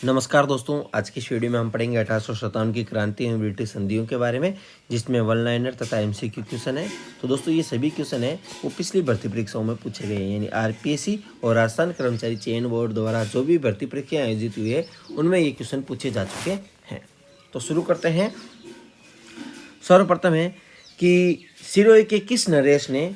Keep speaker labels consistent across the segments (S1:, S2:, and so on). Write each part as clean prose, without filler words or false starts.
S1: नमस्कार दोस्तों, आज की इस वीडियो में हम पढ़ेंगे 1857 की क्रांति एवं ब्रिटिश संधियों के बारे में, जिसमें वन लाइनर तथा एमसीक्यू क्वेश्चन है। तो दोस्तों ये सभी क्वेश्चन है वो पिछली भर्ती परीक्षाओं में पूछे गए हैं, यानी आरपीएससी और राजस्थान कर्मचारी चयन बोर्ड द्वारा जो भी भर्ती परीक्षाएं आयोजित हुई है उनमें ये क्वेश्चन पूछे जा चुके हैं। तो शुरू करते हैं। सर्वप्रथम है कि सिरोही के किस नरेश ने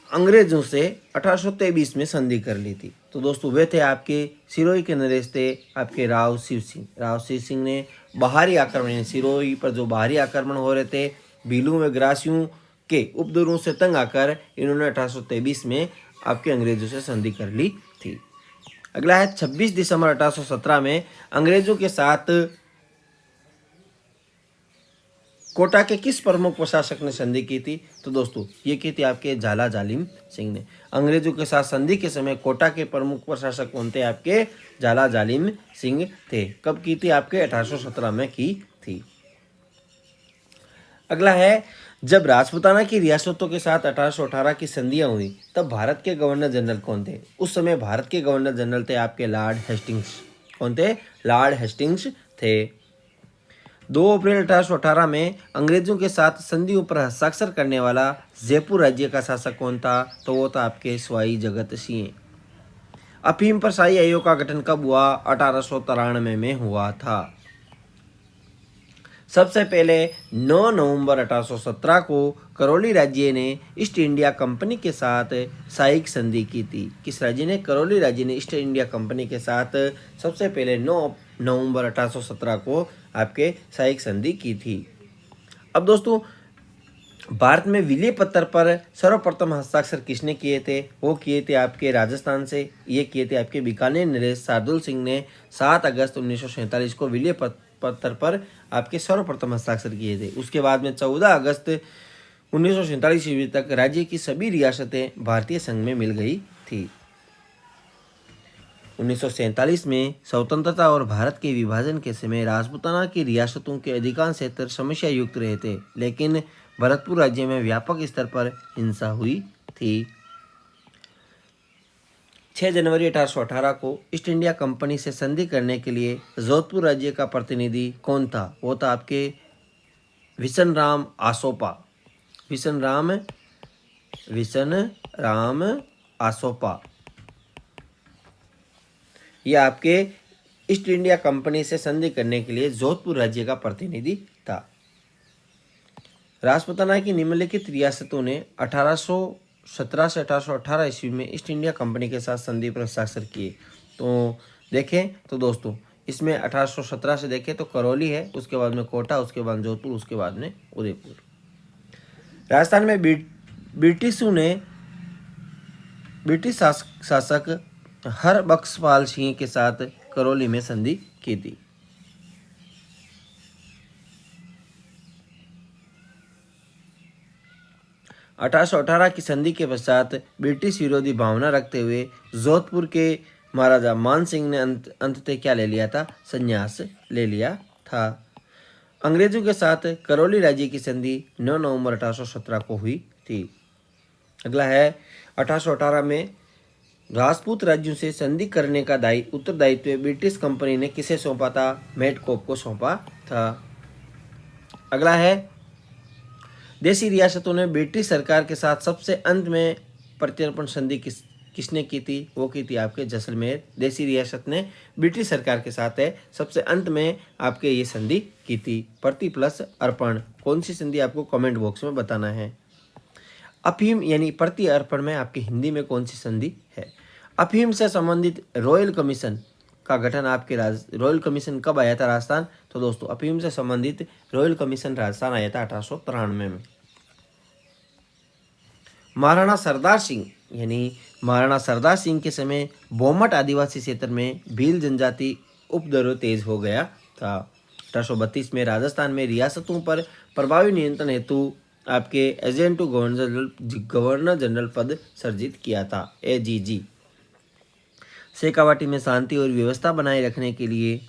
S1: अंग्रेजों से 1823 में संधि कर ली थी? तो दोस्तों वे थे आपके सिरोही के नरेश थे आपके राव शिव सिंह। राव शिव सिंह ने बाहरी आक्रमण, यानी सिरोही पर जो बाहरी आक्रमण हो रहे थे भीलू में ग्रासियों के उपद्रवों से तंग आकर इन्होंने 1823 में आपके अंग्रेजों से संधि कर ली थी। अगला है 26 दिसंबर 1817 में अंग्रेजों के साथ कोटा के किस प्रमुख प्रशासक ने संधि की थी? तो दोस्तों ये की थी आपके झाला जालिम सिंह ने। अंग्रेजों के साथ संधि के समय कोटा के प्रमुख प्रशासक कौन थे? आपके झाला जालिम सिंह थे। कब की थी? आपके 1817 में की थी। अगला है, जब राजपूताना की रियासतों के साथ 1818 की संधियां हुई तब भारत के गवर्नर जनरल कौन थे? उस समय भारत के गवर्नर जनरल थे आपके लॉर्ड हेस्टिंग्स। कौन थे? लॉर्ड हेस्टिंग्स थे। 2 अप्रैल 1818 में अंग्रेजों के साथ संधियों पर हस्ताक्षर करने वाला जयपुर राज्य का शासक कौन था? तो वो था आपके स्वाई जगत सिंह। अफीम पर शाही आयोग का गठन कब हुआ? 1893 में हुआ था। सबसे पहले 9 नवंबर 1817 को करौली राज्य ने ईस्ट इंडिया कंपनी के साथ सहायक संधि की थी। किस राज्य ने? करौली राज्य ने ईस्ट इंडिया कंपनी के साथ सबसे पहले 9 नवंबर 1817 को आपके सहायक संधि की थी। अब दोस्तों भारत में विलय पत्र पर सर्वप्रथम हस्ताक्षर किसने किए थे? वो किए थे आपके राजस्थान से। ये किए थे आपके बीकानेर नरेश शार्दुल सिंह ने 7 अगस्त 1947 को विलय पत्र पर आपके सर्वप्रथम हस्ताक्षर किए थे। उसके बाद में 14 अगस्त 1947 ईस्वी तक राज्य की सभी रियासतें भारतीय संघ में मिल गई थी। 1947 में स्वतंत्रता और भारत के विभाजन के समय राजपूताना की रियासतों के अधिकांश क्षेत्र समस्या युक्त रहे थे, लेकिन भरतपुर राज्य में व्यापक स्तर पर हिंसा हुई थी। 6 जनवरी 1818 को ईस्ट इंडिया कंपनी से संधि करने के लिए जोधपुर राज्य का प्रतिनिधि कौन था? वो था आपके विशन राम आसोपा। विशन राम आसोपा। यह आपके ईस्ट इंडिया कंपनी से संधि करने के लिए जोधपुर राज्य का प्रतिनिधि था। राजपूताना की निम्नलिखित रियासतों ने 1817 से 1818 ईस्वी में ईस्ट इंडिया कंपनी के साथ संधि पर हस्ताक्षर किए। तो देखें तो दोस्तों इसमें 1817 से देखें तो करौली है, उसके बाद में कोटा, उसके बाद जोधपुर, उसके बाद में उदयपुर। राजस्थान में ब्रिटिश शासक हरबख्शपाल सिंह के साथ करौली में संधि की थी। अठारह की संधि के पश्चात ब्रिटिश विरोधी भावना रखते हुए जोधपुर के महाराजा मान सिंह ने अंततः क्या ले लिया था? संन्यास ले लिया था। अंग्रेजों के साथ करौली राज्य की संधि 9 नवंबर 1817 को हुई थी। अगला है 1818 में राजपूत राज्यों से संधि करने का उत्तरदायित्व ब्रिटिश कंपनी ने किसे सौंपा था? मेडकोप को सौंपा था। अगला है, देशी रियासतों ने ब्रिटिश सरकार के साथ सबसे अंत में प्रत्यर्पण संधि किसने की थी? वो की थी आपके जैसलमेर। देशी रियासत ने ब्रिटिश सरकार के साथ है सबसे अंत में आपके ये संधि की थी। प्रति प्लस अर्पण, कौन सी संधि आपको कमेंट बॉक्स में बताना है। अफीम यानी प्रति अर्पण में आपकी हिंदी में कौन सी संधि है? अफीम से संबंधित रॉयल कमीशन का गठन आपके रॉयल कमीशन कब आया था राजस्थान? तो दोस्तों अफीम से संबंधित रॉयल कमीशन राजस्थान आया था 1893 में। महाराणा सरदार सिंह यानी महाराणा सरदार सिंह के समय बोमट आदिवासी क्षेत्र में भील जनजाति उपद्रव तेज हो गया था। 1832 में राजस्थान में रियासतों पर प्रभावी नियंत्रण हेतु आपके एजेंट टू गवर्नर जनरल पद सर्जित किया था, एजीजी। शेखावाटी में शांति और व्यवस्था बनाए रखने के लिए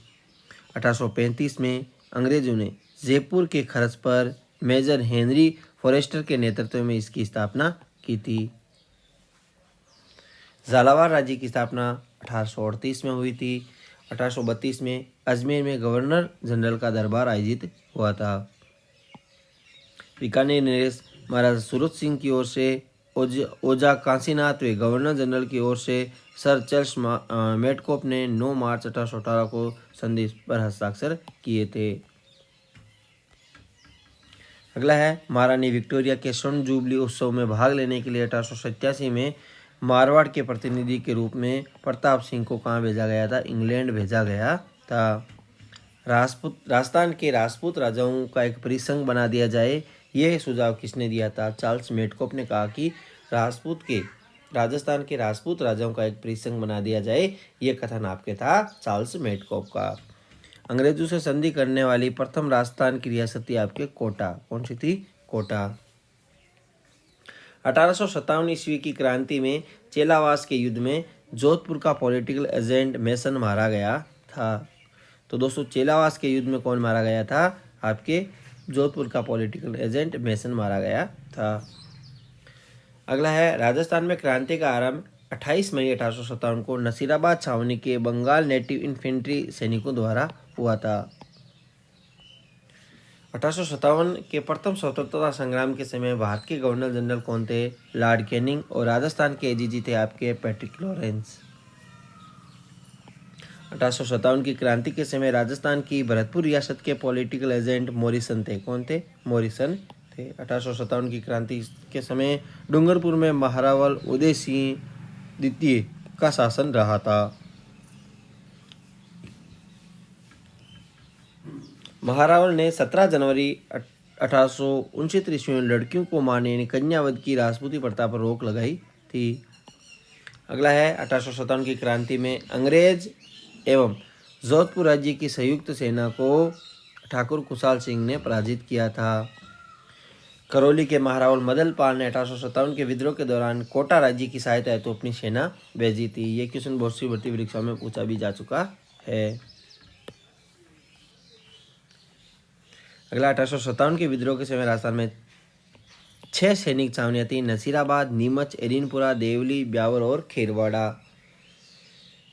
S1: 1835 में अंग्रेजों ने जयपुर के खर्च पर मेजर हेनरी फॉरेस्टर के नेतृत्व में इसकी स्थापना की थी। झालावाड़ राज्य की स्थापना 1838 में हुई थी 1832 में अजमेर में गवर्नर जनरल का दरबार आयोजित हुआ था। बीकानेर नरेश महाराजा सूरत सिंह की ओर से ओजा काशीनाथ व गवर्नर जनरल की ओर से सर चार्ल्स मेटकोप ने 9 मार्च 1818 को संधि पर हस्ताक्षर किए थे। अगला है महारानी विक्टोरिया के स्वर्ण जुबली उत्सव में भाग लेने के लिए 1887 में मारवाड़ के प्रतिनिधि के रूप में प्रताप सिंह को कहाँ भेजा गया था? इंग्लैंड भेजा गया था। राजस्थान के राजपूत राजाओं का एक परिसंघ बना दिया जाए, यह सुझाव किसने दिया था? चार्ल्स मेटकोप ने कहा कि राजस्थान के राजपूत राजाओं का एक परिसंघ बना दिया जाए, यह कथन आपके था चार्ल्स मेटकोप का। अंग्रेजों से संधि करने वाली प्रथम राजस्थान की रियासत थी आपके कोटा। कौन सी थी? कोटा। 1857 ईस्वी की क्रांति में चेलावास के युद्ध में जोधपुर का पॉलिटिकल एजेंट मेसन मारा गया था। तो दोस्तों चेलावास के युद्ध में कौन मारा गया था? आपके जोधपुर का पॉलिटिकल एजेंट मेसन मारा गया था। अगला है राजस्थान में क्रांति का आरंभ 28 मई 1857 को नसीराबाद छावनी के बंगाल नेटिव इन्फेंट्री सैनिकों द्वारा हुआ था। 1857 के प्रथम स्वतंत्रता संग्राम के समय भारत के गवर्नर जनरल कौन थे? Lord Canning. और राजस्थान के एजीजी थे आपके पैट्रिक लॉरेंस। 1857 की क्रांति के समय राजस्थान की भरतपुर रियासत के पॉलिटिकल एजेंट मॉरिसन थे। कौन थे? मॉरिसन थे। 1857 की क्रांति के समय डूंगरपुर में महारावल उदय सिंह द्वितीय का शासन रहा था। महारावल ने 17 जनवरी 1869 ईस्वी में लड़कियों को मारने यानी कन्यावध की राजपूती प्रथा पर रोक लगाई थी। अगला है 1857 की क्रांति में अंग्रेज एवं जोधपुर राज्य की संयुक्त सेना को ठाकुर कुशाल सिंह ने पराजित किया था। करौली के महारावल मदन पाल ने 1857 के विद्रोह के दौरान कोटा राज्य की सहायता हेतु अपनी सेना भेजी थी। ये क्वेश्चन बहुत सी भर्ती परीक्षाओं में पूछा भी जा चुका है। अगला 1857 के विद्रोह के समय राजस्थान में 6 सैनिक छावनियां थी: नसीराबाद, नीमच, एरिनपुरा, देवली, ब्यावर और खेरवाड़ा।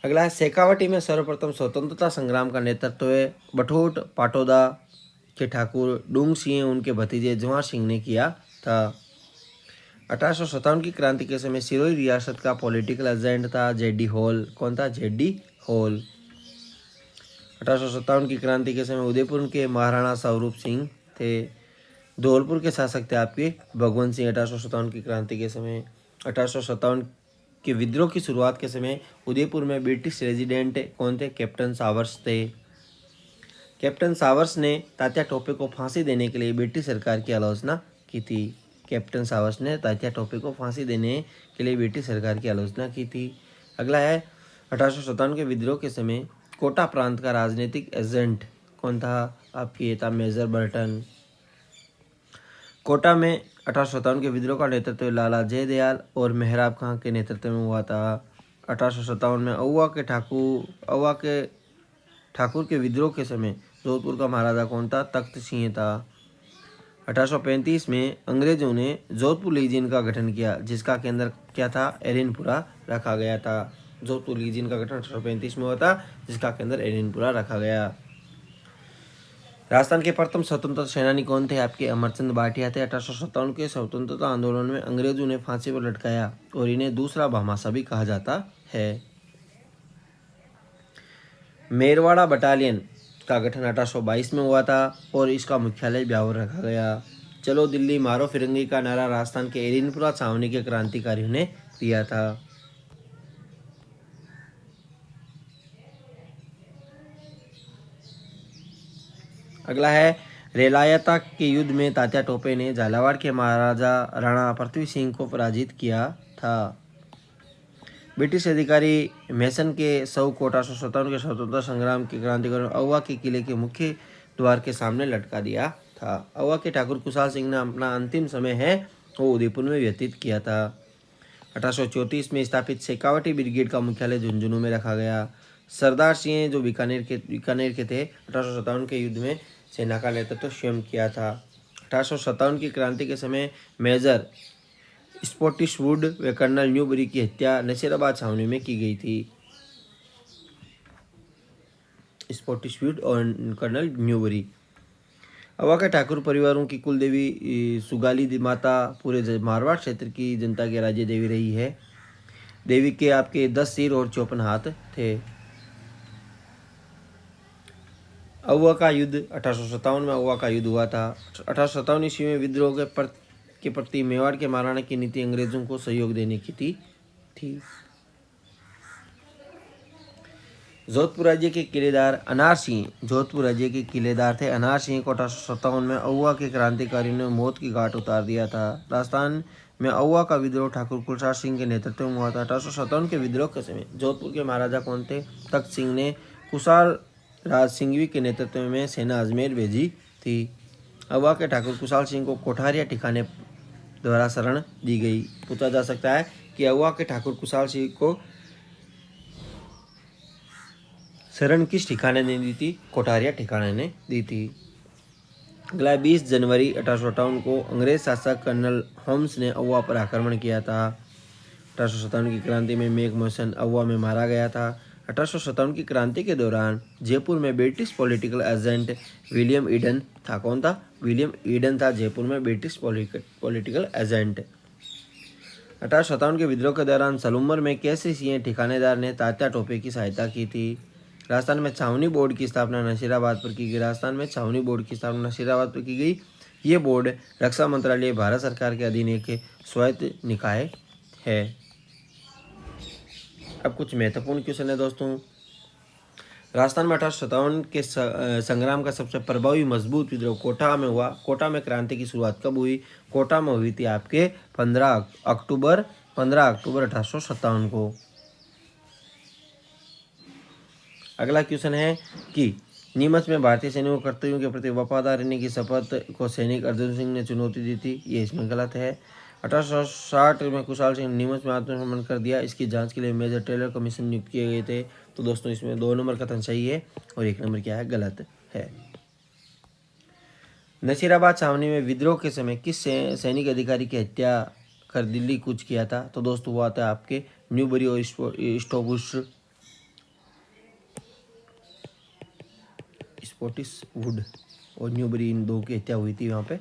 S1: अगला है शेखावटी में सर्वप्रथम स्वतंत्रता संग्राम का नेतृत्व बठोट पाटोदा के ठाकुर डूंग सिंह उनके भतीजे जवाहर सिंह ने किया था। 1857 की क्रांति के समय सिरोही रियासत का पॉलिटिकल एजेंट था जेडी हॉल। कौन था? JD hall. 1857 की क्रांति के समय उदयपुर के महाराणा स्वरूप सिंह थे। धौलपुर के शासक थे आपके भगवंत सिंह। 1857 की क्रांति के समय 1857 के विद्रोह की शुरुआत के समय उदयपुर में ब्रिटिश रेजिडेंट कौन थे? कैप्टन सावर्स थे। कैप्टन सावर्स ने तात्या टोपे को फांसी देने के लिए ब्रिटिश सरकार की आलोचना की थी। कैप्टन सावर्स ने तात्या टोपे को फांसी देने के लिए ब्रिटिश सरकार की आलोचना की थी। अगला है 1857 के विद्रोह के समय कोटा प्रांत का राजनीतिक एजेंट कौन था? आपकी ये था मेजर बर्टन। कोटा में 1857 के विद्रोह का नेतृत्व लाला जयदयाल और मेहराब खां के नेतृत्व में हुआ था। 1857 में औवा के ठाकुर के विद्रोह के समय जोधपुर का महाराजा कौन था? तख्त सिंह था। 1835 में अंग्रेजों ने जोधपुर लीजियन का गठन किया, जिसका केंद्र क्या था? एरिनपुरा रखा गया था। जोधपुर लीजियन का गठन 1835 में हुआ था, जिसका केंद्र एरिनपुरा रखा गया। राजस्थान के प्रथम स्वतंत्रता सेनानी कौन थे? आपके अमरचंद भाटिया थे। 1857 के स्वतंत्रता आंदोलन में अंग्रेजों ने फांसी पर लटकाया और इन्हें दूसरा भामाशाह भी कहा जाता है। मेरवाड़ा बटालियन का गठन 1822 में हुआ था और इसका मुख्यालय ब्यावर रखा गया। चलो दिल्ली मारो फिरंगी का नारा राजस्थान के एरिनपुरा छावनी के क्रांतिकारियों ने दिया था। अगला है रेलायता के युद्ध में तात्या टोपे ने झालावाड़ के महाराजा राणा पृथ्वी सिंह को पराजित किया था। ब्रिटिश अधिकारी मेसन के सौ को 1857 के स्वतंत्रता संग्राम के क्रांतिकारियों औवा के किले के मुख्य द्वार के सामने लटका दिया था। औवा के ठाकुर कुशाल सिंह ने अपना अंतिम समय है वो उदयपुर में व्यतीत किया था। 1834 में स्थापित शेखावटी ब्रिगेड का मुख्यालय झुंझुनू में रखा गया। सरदार सिंह जो बीकानेर के थे 1857 के युद्ध में सेना का नेतृत्व स्वयं किया था। 1857 की क्रांति के समय मेजर स्पॉटिशवुड व कर्नल न्यूबरी की हत्या नसीराबाद छावनी में की गई थी। स्पॉटिशवुड और कर्नल न्यूबरी। अवा के ठाकुर परिवारों की कुल देवी सुगाली माता पूरे मारवाड़ क्षेत्र की जनता की राज्य देवी रही है। देवी के आपके 10 सिर और 54 हाथ थे। अहुआ का युद्ध 1857 में अहुआ का युद्ध हुआ था। 1857 ईस्वी में विद्रोह के प्रति मेवाड़ के महाराणा की नीति अंग्रेजों को सहयोग देने की थी। जोधपुर राज्य के किलेदार अनार सिंह जोधपुर राज्य के किलेदार थे। अनार सिंह को 1857 में अहुआ के क्रांतिकारियों ने मौत की घाट उतार दिया था। राजस्थान में अहुआ का विद्रोह ठाकुर कुलचार सिंह के नेतृत्व में हुआ था। 1857 के विद्रोह के समय जोधपुर के महाराजा कौन थे? तख्त सिंह ने कुशाल राज सिंघवी के नेतृत्व में सेना अजमेर भेजी थी। अहुआ के ठाकुर कुशाल सिंह को कोठारिया ठिकाने द्वारा शरण दी गई। पूछा जा सकता है कि अहुआ के ठाकुर कुशाल सिंह को शरण किस ठिकाने ने दी थी? कोठारिया ठिकाने ने दी थी। अगला 20 जनवरी 1858 को अंग्रेज शासक कर्नल होम्स ने अहुआ पर आक्रमण किया था। 1857 की क्रांति में मेक मोहसन अहुआ में मारा गया था। 1857 की क्रांति के दौरान जयपुर में British political agent William Eden था। कौन था? विलियम ईडन था जयपुर में ब्रिटिश पॉलिटिकल एजेंट। 1857 के विद्रोह के दौरान सलूमर में केसरी सिंह ठिकानेदार ने तात्या टोपे की सहायता की थी। राजस्थान में छावनी बोर्ड की स्थापना नशीराबाद पर की गई। राजस्थान में छावनी बोर्ड की स्थापना नशीराबाद पर की गई। ये बोर्ड रक्षा मंत्रालय भारत सरकार के अधीन एक स्वायत्त निकाय है। अब कुछ महत्वपूर्ण क्वेश्चन है दोस्तों। राजस्थान में 1857 के संग्राम का सबसे प्रभावी मजबूत विद्रोह कोटा में हुआ। कोटा में क्रांति की शुरुआत कब हुई? कोटा में हुई थी आपके 15 अक्टूबर 1857 को। अगला क्वेश्चन है कि नीमच में भारतीय सैनिकों कर्तव्यों के प्रति वफादार रहने की शपथ को सैनिक अर्जुन सिंह ने चुनौती दी थी। ये इसमें गलत है। 1860 में कुशाल सिंह ने नीमच में आत्मसमर्पण कर दिया। इसकी जांच के लिए मेजर टेलर कमीशन नियुक्त किए गए थे। तो दोस्तों इसमें 2 नंबर कथन सही है और 1 नंबर क्या है? गलत है। नसीराबाद छावनी में विद्रोह के समय किस सैनिक अधिकारी की हत्या कर दिल्ली कूच किया था? तो दोस्तों हुआ था आपके न्यूबरी और स्पॉटिशवुड और न्यूबरी, इन दो की हत्या हुई थी वहाँ पे।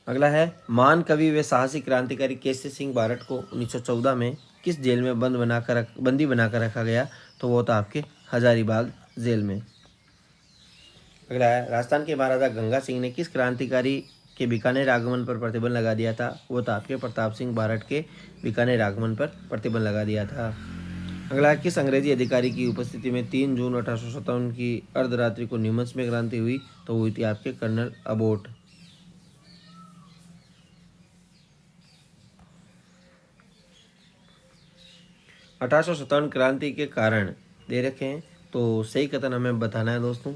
S1: अगला है महान कवि व साहसी क्रांतिकारी केसरी सिंह बारट को 1914 में किस जेल में बंदी बनाकर रखा गया? तो वो था आपके हजारीबाग जेल में। अगला है राजस्थान के महाराजा गंगा सिंह ने किस क्रांतिकारी के बीकानेर आगमन पर प्रतिबंध लगा दिया था? वो था आपके प्रताप सिंह बारट के बीकानेर आगमन पर प्रतिबंध लगा दिया था। अगला किस अंग्रेजी अधिकारी की उपस्थिति में 3 जून 1857 की अर्धरात्रि को नीमच में क्रांति हुई? तो हुई थी आपके कर्नल अबोट। अठारह क्रांति के कारण दे रखे हैं, तो सही कथन हमें बताना है दोस्तों।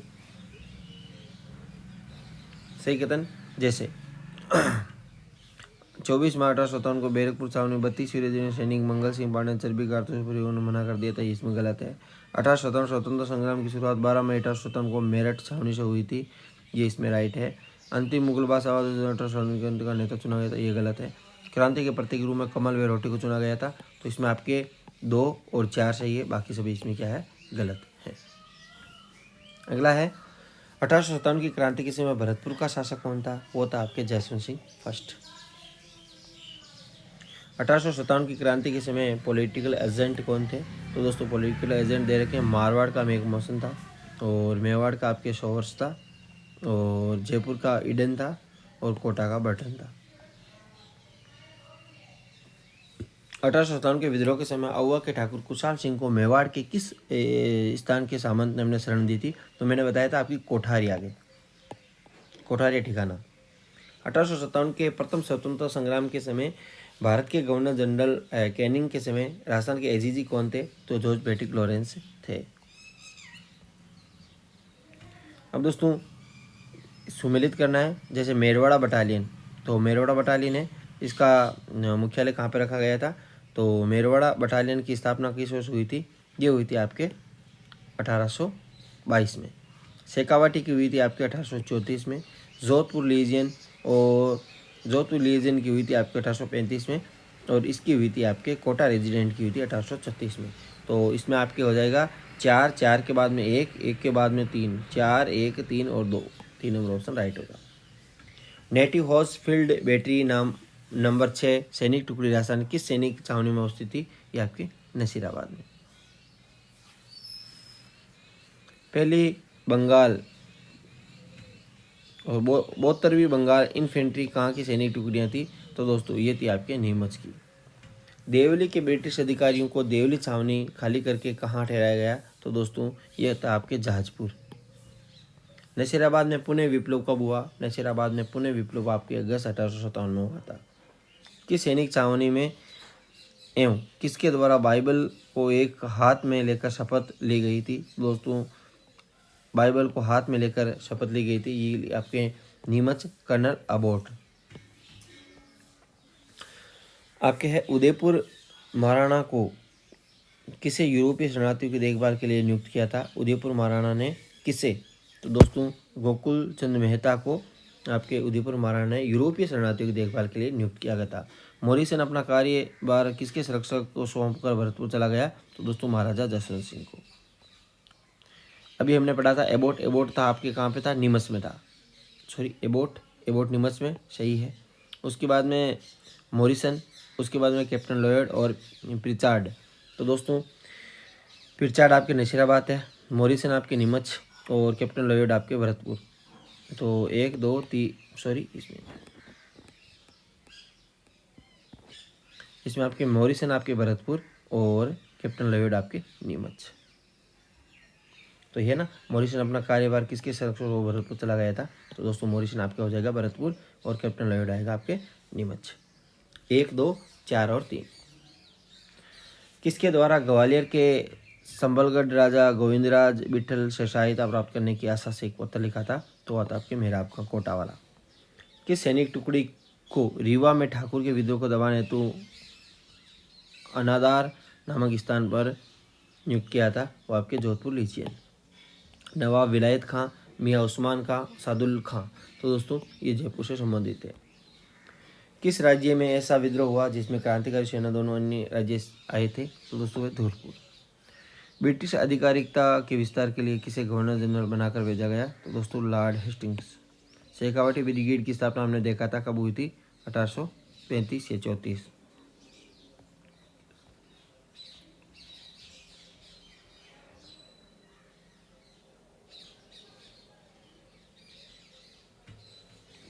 S1: सही कथन जैसे 24 मार्च 1857 को बैरकपुर छावनी 32 वीर सैनिक मंगल सिंह पांडे चर्बी कारतूस परिवहन ने मना कर दिया था। इसमें गलत है। 1857 स्वतंत्र संग्राम की शुरुआत 12 मई 1857 को मेरठ छावनी से हुई थी। ये इसमें राइट है। अंतिम मुगल बादशाह 1857 का नेता चुना गया था। ये गलत है। क्रांति के प्रतीक रूप में कमल व रोटी को चुना गया था। तो इसमें आपके 2 और 4 सही है, बाकी सभी इसमें क्या है? गलत है। अगला है 1857 की क्रांति के समय भरतपुर का शासक कौन था? वो था आपके जयसिंह सिंह फर्स्ट। 1857 की क्रांति के समय पॉलिटिकल एजेंट कौन थे? तो दोस्तों पॉलिटिकल एजेंट दे रखे हैं। मारवाड़ का मेक मोहसन था और मेवाड़ का आपके शोवर्स था और जयपुर का ईडन था और कोटा का बर्टन था। 1857 के विद्रोह के समय अहुआ के ठाकुर कुशाल सिंह को मेवाड़ के किस स्थान के सामंत ने हमने शरण दी थी? तो मैंने बताया था आपकी कोठारिया के, कोठारिया ठिकाना। 1857 के प्रथम स्वतंत्रता संग्राम के समय भारत के गवर्नर जनरल कैनिंग के समय राजस्थान के एजीजी कौन थे? तो जॉर्ज पेटिक लॉरेंस थे। अब दोस्तों सुमेलित करना है। जैसे मेरवाड़ा बटालियन, तो मेरवाड़ा बटालियन है, इसका मुख्यालय कहाँ पर रखा गया था? तो मेरवाड़ा बटालियन की स्थापना किस वर्ष हुई थी? ये हुई थी आपके 1822 में। शेखावाटी की हुई थी आपके 1834 में। जोधपुर लीजियन की हुई थी आपके 1835 में और इसकी हुई थी आपके कोटा रेजिडेंट की हुई थी 1836 में। तो इसमें आपके हो जाएगा 4, 4 के बाद में 1, 1 के बाद में 3, 4, 1, 3 और 2, 3 नंबर ऑप्शन राइट होगा। नेटिव हाउस फील्ड बैटरी नाम नंबर 6 सैनिक टुकड़ी राजस्थान किस सैनिक छावनी में स्थित थी? ये आपके नसीराबाद में। पहली बंगाल और 72वीं बंगाल इन्फेंट्री कहाँ की सैनिक टुकड़ियाँ थी? तो दोस्तों ये थी आपके नीमच की। देवली के ब्रिटिश अधिकारियों को देवली छावनी खाली करके कहाँ ठहराया गया? तो दोस्तों यह था आपके जहाजपुर। नसीराबाद में पुणे विप्लव कब हुआ? नसीराबाद में पुणे विप्लव आपके अगस्त 1857 में हुआ था। किस सैनिक छावनी में एवं किसके द्वारा बाइबल को एक हाथ में लेकर शपथ ली गई थी? दोस्तों बाइबल को हाथ में लेकर शपथ ली गई थी ये आपके नीमच कर्नल अबोट। आपके है उदयपुर महाराणा को किसे यूरोपीय शरणार्थियों की देखभाल के लिए नियुक्त किया था? उदयपुर महाराणा ने किसे? तो दोस्तों गोकुल चंद मेहता को आपके उदयपुर महाराणा ने यूरोपीय शरणार्थियों की देखभाल के लिए नियुक्त किया गया था। मॉरिसन अपना कार्यभार किसके संरक्षक को सौंपकर भरतपुर चला गया? तो दोस्तों महाराजा जसवंत सिंह को। अभी हमने पढ़ा था एबोट, एबोट था आपके कहाँ पे था? नीमच में था। सॉरी एबोट, एबोट नीमच में सही है। उसके बाद में मॉरिसन, उसके बाद में कैप्टन लॉयड और प्रिचार्ड। तो दोस्तों प्रिचार्ड आपके नसीराबाद है, मॉरिसन आपके नीमच और कैप्टन लॉयड आपके भरतपुर। तो 1, 2, 3 सॉरी इसमें आपके मॉरिसन आपके भरतपुर और कैप्टन लॉयड आपके नीमच। तो ये ना मॉरिसन अपना कार्यभार किसके संरक्षक को भरतपुर चला गया था? तो दोस्तों मॉरिसन आपका हो जाएगा भरतपुर और कैप्टन लॉयड आएगा आपके नीमच। 1, 2, 4 और 3। किसके द्वारा ग्वालियर के संबलगढ़ राजा गोविंदराज विठल से सहायता प्राप्त करने की आशा से एक पत्र लिखा था? तो आता आपके मेहराब का कोटा वाला। किस सैनिक टुकड़ी को रीवा में ठाकुर के विद्रोह को दबाने हेतु अनादार नामक स्थान पर नियुक्त किया था? वो आपके जोधपुर लीचियन। नवाब विलायत खां, मियाँ उस्मान खां, सादुल खां। तो दोस्तों ये जयपुर से संबंधित है। किस राज्य में ऐसा विद्रोह हुआ जिसमें क्रांतिकारी सेना दोनों अन्य राज्य आए थे? तो दोस्तों धौलपुर। ब्रिटिश आधिकारिकता के विस्तार के लिए किसे गवर्नर जनरल बनाकर भेजा गया? तो दोस्तों लॉर्ड हेस्टिंग्स। शेखावटी ब्रिगेड की स्थापना हमने देखा था कब हुई थी? 1835 या 34।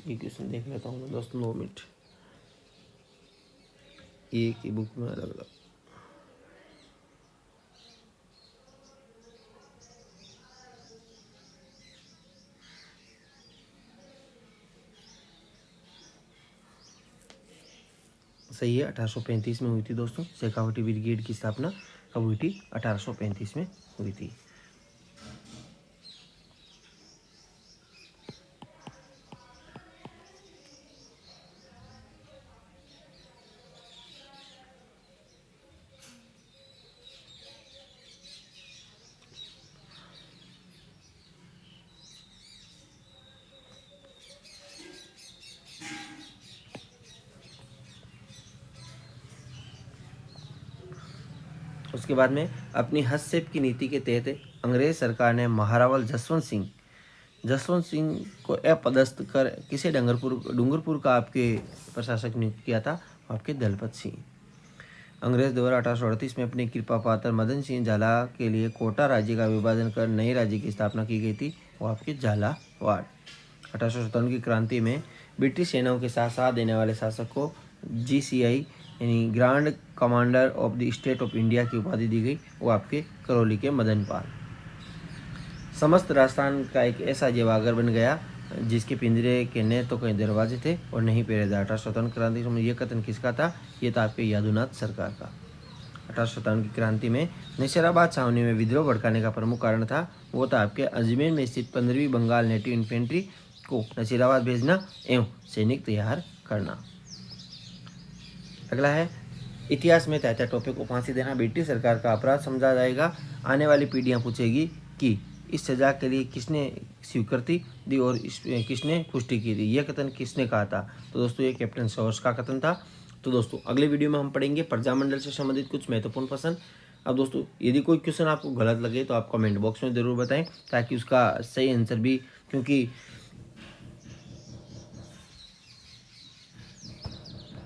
S1: ये क्वेश्चन देख लेता हूँ मैं दोस्तों 2 मिनट। एक ही बुक में अलग अलग। सही है 1835 में हुई थी दोस्तों। शेखावटी ब्रिगेड की स्थापना कब हुई थी? 1835 में हुई थी। उसके बाद में अपनी हस्तक्षेप की नीति के तहत अंग्रेज सरकार ने महारावल जसवंत सिंह को अपदस्थ कर किसे डूंगरपुर का आपके प्रशासक नियुक्त किया था? आपके दलपत सिंह। अंग्रेज द्वारा 1838 में अपने कृपा पात्र मदन सिंह झाला के लिए कोटा राज्य का विभाजन कर नए राज्य की स्थापना की गई थी, वो आपके झालावाड़। 1857 की क्रांति में ब्रिटिश सेनाओं के साथ साथ देने वाले शासक को GCI यानी grand commander of the state of India की उपाधि दी गई, वो आपके करौली के मदन पाल। समस्त राजस्थान का एक ऐसा जेवागर बन गया जिसके पिंजरे के न तो कहीं दरवाजे थे और नहीं पहरेदार। 1857 क्रांति में यह कथन किसका था? ये था आपके यादुनाथ सरकार का। 1857 की क्रांति में नसीराबाद छावनी में विद्रोह भड़काने का प्रमुख कारण था, वो था आपके अजमेर में स्थित 15वीं बंगाल नेटिव इन्फेंट्री को नसीराबाद भेजना एवं सैनिक तैयार करना। अगला है इतिहास में तात्या टोपे को फांसी देना ब्रिटिश सरकार का अपराध समझा जाएगा। आने वाली पीढ़ियां पूछेगी कि इस सजा के लिए किसने स्वीकृति दी और किसने पुष्टि की थी, यह कथन किसने कहा था? तो दोस्तों ये कैप्टन सॉर्स का कथन था। तो दोस्तों अगले वीडियो में हम पढ़ेंगे प्रजामंडल से संबंधित कुछ महत्वपूर्ण प्रश्न। अब दोस्तों यदि कोई क्वेश्चन आपको गलत लगे तो आप कमेंट बॉक्स में ज़रूर बताएं, ताकि उसका सही आंसर भी, क्योंकि